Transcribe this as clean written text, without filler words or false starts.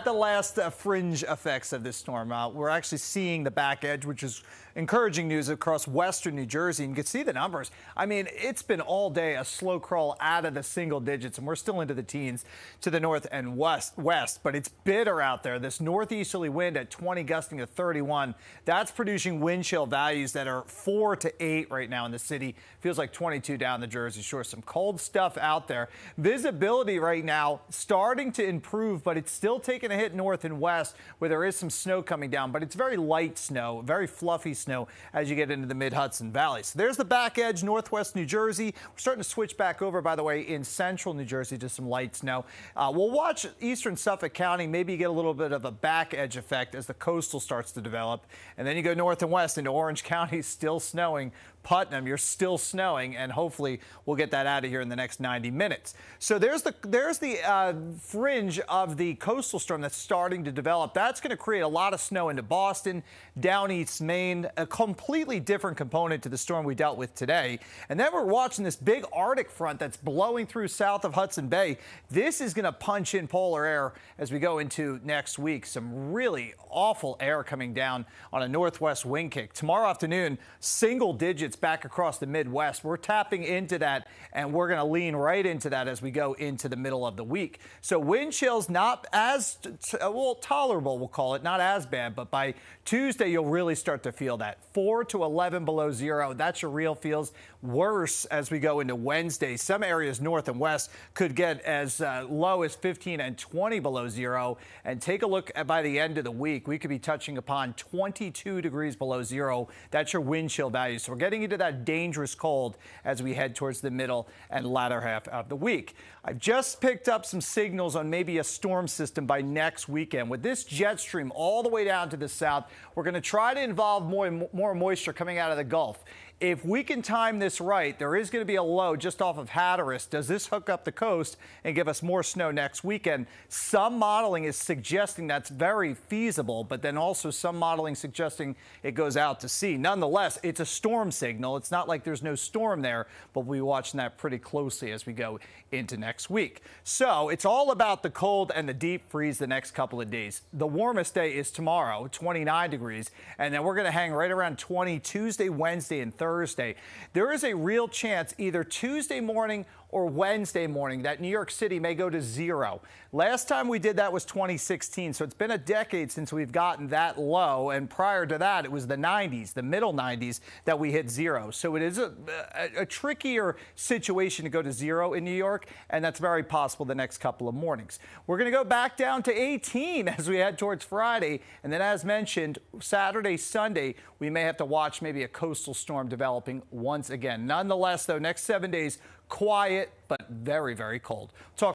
the last fringe effects of this storm. We're actually seeing the back edge, which is encouraging news across western New Jersey. And you can see the numbers. I mean, it's been all day a slow crawl out of the single digits, and we're still into the teens to the north and west. But it's bitter out there. This northeasterly wind at 20 gusting to 31. That's producing wind chill values that are 4 to 8 right now in the city. Feels like 22 down the Jersey Shore. Some cold stuff out there. Visibility right now starting to improve, but it's still taking a hit north and west where there is some snow coming down, but it's very light snow, very fluffy snow as you get into the mid-Hudson Valley. So there's the back edge, northwest New Jersey. We're starting to switch back over, by the way, in central New Jersey to some light snow. We'll watch eastern Suffolk County maybe get a little bit of a back edge effect as the coastal starts to develop. And then you go north and west into Orange County, still snowing. Putnam, you're still snowing, and hopefully we'll get that out of here in the next 90 minutes. So there's the fringe of the coastal storm that's starting to develop. That's going to create a lot of snow into Boston, down East Maine, a completely different component to the storm we dealt with today. And then we're watching this big Arctic front that's blowing through south of Hudson Bay. This is going to punch in polar air as we go into next week. Some really awful air coming down on a northwest wind kick. Tomorrow afternoon, single digits back across the Midwest. We're tapping into that, and we're going to lean right into that as we go into the middle of the week. So wind chills not as tolerable, we'll call it, not as bad, but by Tuesday you'll really start to feel that. 4 to 11 below zero. That's your real feels. Worse as we go into Wednesday. Some areas north and west could get as low as 15 and 20 below zero. And take a look at by the end of the week, we could be touching upon 22 degrees below zero. That's your wind chill value. So we're getting into that dangerous cold as we head towards the middle and latter half of the week. I've just picked up some signals on maybe a storm system by next weekend. With this jet stream all the way down to the south, we're going to try to involve more moisture coming out of the Gulf. If we can time this right, there is going to be a low just off of Hatteras. Does this hook up the coast and give us more snow next weekend? Some modeling is suggesting that's very feasible, but then also some modeling suggesting it goes out to sea. Nonetheless, it's a storm signal. It's not like there's no storm there, but we'll be watching that pretty closely as we go into next week. So it's all about the cold and the deep freeze the next couple of days. The warmest day is tomorrow, 29 degrees, and then we're going to hang right around 20 Tuesday, Wednesday, and Thursday. There is a real chance either Tuesday morning or Wednesday morning that New York City may go to zero. Last time we did that was 2016, so it's been a decade since we've gotten that low, and prior to that it was the 90s, the middle 90s, that we hit zero. So it is a trickier situation to go to zero in New York, and that's very possible the next couple of mornings. We're going to go back down to 18 as we head towards Friday, and then as mentioned, Saturday, Sunday, we may have to watch maybe a coastal storm developing once again. Nonetheless, though, next 7 days, quiet but very, very cold. Talk